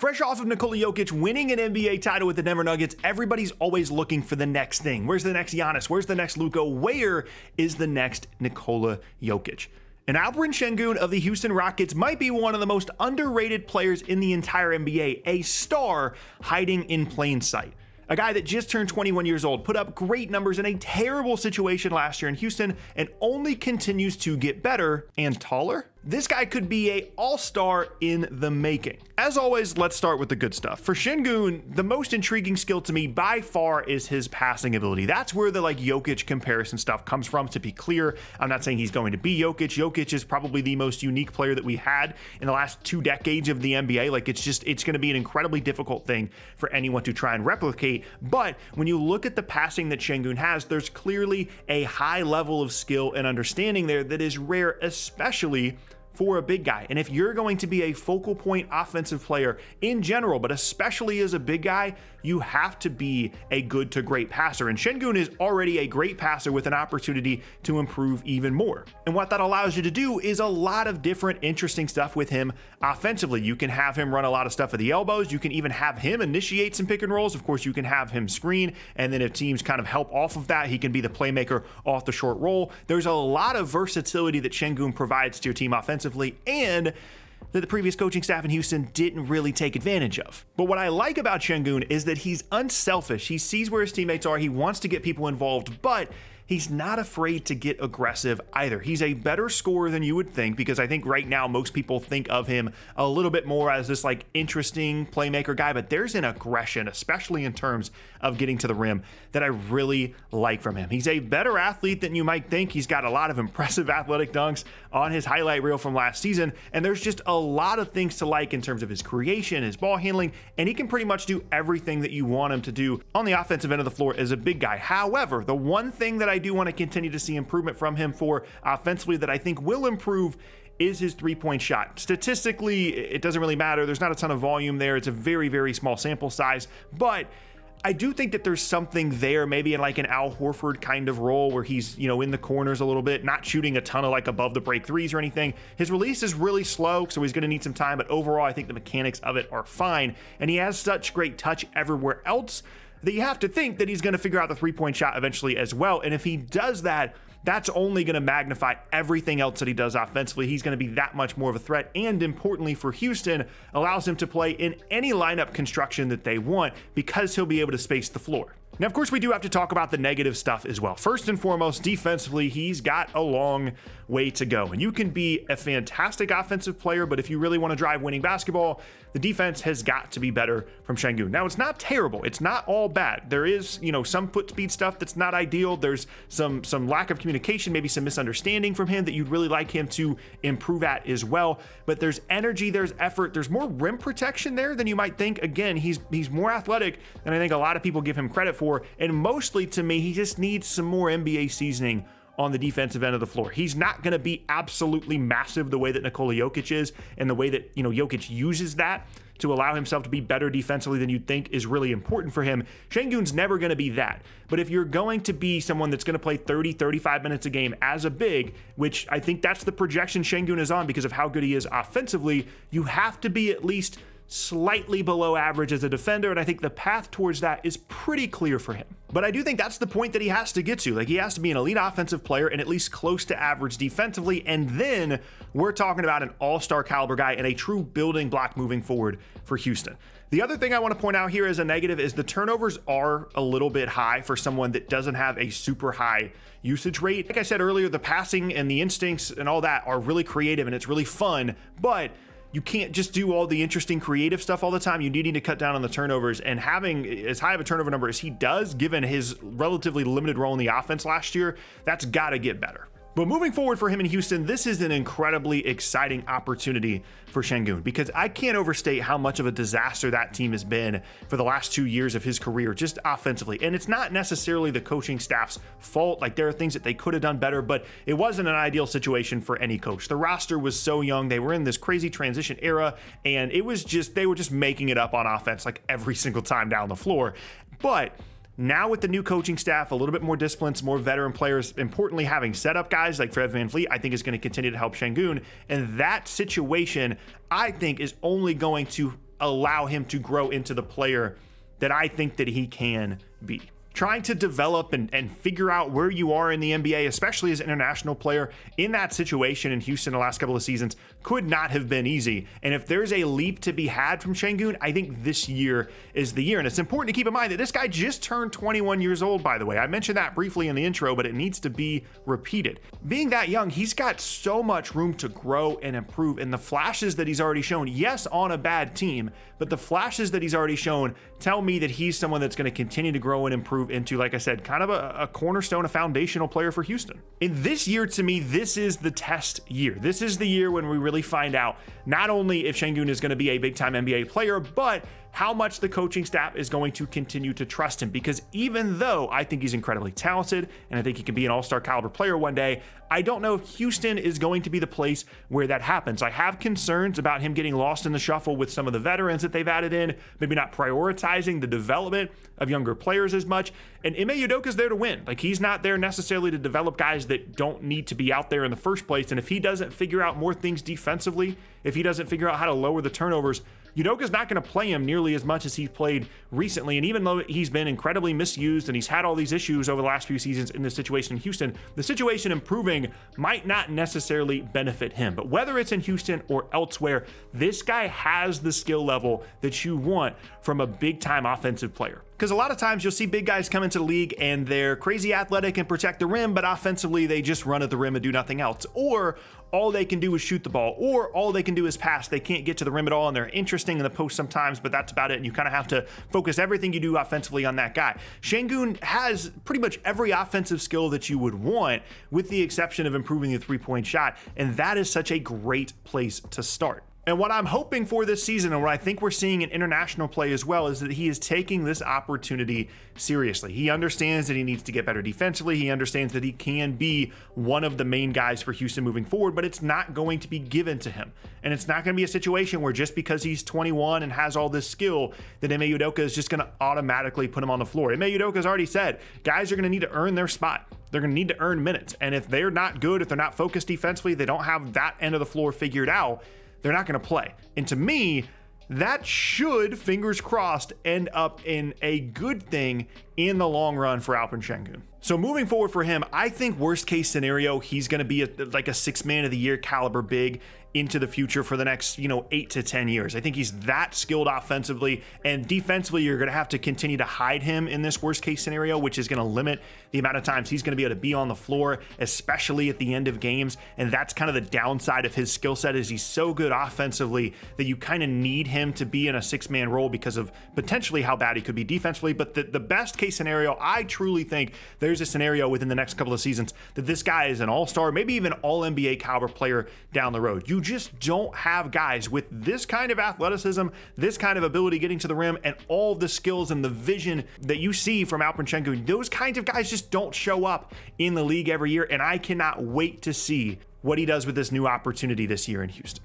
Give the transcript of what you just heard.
Fresh off of Nikola Jokic winning an NBA title with the Denver Nuggets, everybody's always looking for the next thing. Where's the next Giannis? Where's the next Luka? Where is the next Nikola Jokic? And Alperen Sengun of the Houston Rockets might be one of the most underrated players in the entire NBA, a star hiding in plain sight. A guy that just turned 21 years old, put up great numbers in a terrible situation last year in Houston, and only continues to get better and taller. This guy could be an all-star in the making. As always, let's start with the good stuff. For Sengun, the most intriguing skill to me by far is his passing ability. That's where the Jokic comparison stuff comes from, to be clear. I'm not saying he's going to be Jokic. Jokic is probably the most unique player that we had in the last 2 decades of the NBA. It's going to be an incredibly difficult thing for anyone to try and replicate. But when you look at the passing that Sengun has, there's clearly a high level of skill and understanding there that is rare, especially for a big guy. And if you're going to be a focal point offensive player in general, but especially as a big guy, you have to be a good to great passer. And Sengun is already a great passer with an opportunity to improve even more. And what that allows you to do is a lot of different interesting stuff with him offensively. You can have him run a lot of stuff at the elbows. You can even have him initiate some pick and rolls. Of course, you can have him screen. And then if teams kind of help off of that, he can be the playmaker off the short roll. There's a lot of versatility that Sengun provides to your team offensively, and that the previous coaching staff in Houston didn't really take advantage of. But what I like about Sengun is that he's unselfish. He sees where his teammates are. He wants to get people involved, but he's not afraid to get aggressive either. He's a better scorer than you would think, because I think right now most people think of him a little bit more as this interesting playmaker guy, but there's an aggression, especially in terms of getting to the rim, that I really like from him. He's a better athlete than you might think. He's got a lot of impressive athletic dunks on his highlight reel from last season, and there's just a lot of things to like in terms of his creation, his ball handling, and he can pretty much do everything that you want him to do on the offensive end of the floor as a big guy. However, the one thing that I do want to continue to see improvement from him for offensively that I think will improve is his three-point shot. Statistically, it doesn't really matter. There's not a ton of volume there. It's a very, very small sample size, but I do think that there's something there, maybe in an Al Horford kind of role where he's, in the corners a little bit, not shooting a ton of above the break threes or anything. His release is really slow, so he's going to need some time, but overall, I think the mechanics of it are fine. And he has such great touch everywhere else that you have to think that he's going to figure out the three-point shot eventually as well. And if he does that, that's only going to magnify everything else that he does offensively. He's going to be that much more of a threat. And importantly for Houston, allows him to play in any lineup construction that they want because he'll be able to space the floor. Now, of course, we do have to talk about the negative stuff as well. First and foremost, defensively, he's got a long way to go. And you can be a fantastic offensive player, but if you really want to drive winning basketball, the defense has got to be better from Sengun. Now, it's not terrible. It's not all bad. There is, some foot speed stuff that's not ideal. There's some lack of communication, maybe some misunderstanding from him that you'd really like him to improve at as well. But there's energy, there's effort, there's more rim protection there than you might think. Again, he's more athletic than I think a lot of people give him credit for. And mostly, to me, he just needs some more NBA seasoning on the defensive end of the floor. He's not going to be absolutely massive the way that Nikola Jokic is, and the way that, Jokic uses that to allow himself to be better defensively than you'd think is really important for him. Sengun's never going to be that. But if you're going to be someone that's going to play 30, 35 minutes a game as a big, which I think that's the projection Sengun is on because of how good he is offensively, you have to be at least slightly below average as a defender, and I think the path towards that is pretty clear for him. But I do think that's the point that he has to get to. He has to be an elite offensive player and at least close to average defensively, and then we're talking about an all-star caliber guy and a true building block moving forward for Houston. The other thing I want to point out here as a negative is the turnovers are a little bit high for someone that doesn't have a super high usage rate. Like I said earlier, the passing and the instincts and all that are really creative and it's really fun, but you can't just do all the interesting creative stuff all the time. You need to cut down on the turnovers, and having as high of a turnover number as he does, given his relatively limited role in the offense last year, that's got to get better. But moving forward for him in Houston, this is an incredibly exciting opportunity for Sengun, because I can't overstate how much of a disaster that team has been for the last 2 years of his career, just offensively. And it's not necessarily the coaching staff's fault. There are things that they could have done better, but it wasn't an ideal situation for any coach. The roster was so young. They were in this crazy transition era, and they were just making it up on offense every single time down the floor. But now with the new coaching staff, a little bit more discipline, some more veteran players, importantly having setup guys like Fred VanVleet, I think is going to continue to help Sengun. And that situation, I think, is only going to allow him to grow into the player that I think that he can be. Trying to develop and figure out where you are in the NBA, especially as an international player, in that situation in Houston the last couple of seasons could not have been easy. And if there's a leap to be had from Sengun, I think this year is the year. And it's important to keep in mind that this guy just turned 21 years old, by the way. I mentioned that briefly in the intro, but it needs to be repeated. Being that young, he's got so much room to grow and improve. And the flashes that he's already shown, yes, on a bad team, but the flashes that he's already shown tell me that he's someone that's going to continue to grow and improve into, like I said, kind of a cornerstone, a foundational player for Houston. In this year, to me, this is the test year. This is the year when we really find out not only if Sengun is going to be a big-time NBA player, but how much the coaching staff is going to continue to trust him. Because even though I think he's incredibly talented and I think he can be an all-star caliber player one day, I don't know if Houston is going to be the place where that happens. I have concerns about him getting lost in the shuffle with some of the veterans that they've added in, maybe not prioritizing the development of younger players as much. And Ime Udoka's there to win. Like, he's not there necessarily to develop guys that don't need to be out there in the first place. And if he doesn't figure out more things defensively, if he doesn't figure out how to lower the turnovers, Udoka's not going to play him nearly as much as he's played recently. And even though he's been incredibly misused and he's had all these issues over the last few seasons in this situation in Houston, the situation improving might not necessarily benefit him. But whether it's in Houston or elsewhere, this guy has the skill level that you want from a big-time offensive player. Because a lot of times you'll see big guys come into the league and they're crazy athletic and protect the rim, but offensively they just run at the rim and do nothing else. Or all they can do is shoot the ball, or all they can do is pass. They can't get to the rim at all, and they're interesting in the post sometimes, but that's about it. And you kind of have to focus everything you do offensively on that guy. Sengun has pretty much every offensive skill that you would want, with the exception of improving the three-point shot, and that is such a great place to start. And what I'm hoping for this season, and what I think we're seeing in international play as well, is that he is taking this opportunity seriously. He understands that he needs to get better defensively. He understands that he can be one of the main guys for Houston moving forward, but it's not going to be given to him. And it's not going to be a situation where just because he's 21 and has all this skill, that Ime Udoka is just going to automatically put him on the floor. Ime Udoka has already said, guys are going to need to earn their spot. They're going to need to earn minutes. And if they're not good, if they're not focused defensively, they don't have that end of the floor figured out, they're not going to play. And to me, that should, fingers crossed, end up in a good thing in the long run for Alperen Sengun. So moving forward for him, I think worst case scenario, he's going to be like a 6th man of the year caliber big into the future for the next, 8 to 10 years. I think he's that skilled offensively, and defensively, you're going to have to continue to hide him in this worst case scenario, which is going to limit the amount of times he's going to be able to be on the floor, especially at the end of games. And that's kind of the downside of his skill set, is he's so good offensively that you kind of need him to be in a 6-man role because of potentially how bad he could be defensively. But the best case scenario, I truly think there's a scenario within the next couple of seasons that this guy is an all-star, maybe even all-NBA caliber player down the road. You just don't have guys with this kind of athleticism, this kind of ability getting to the rim, and all the skills and the vision that you see from Alperen Sengun. Those kinds of guys just don't show up in the league every year, and I cannot wait to see what he does with this new opportunity this year in Houston.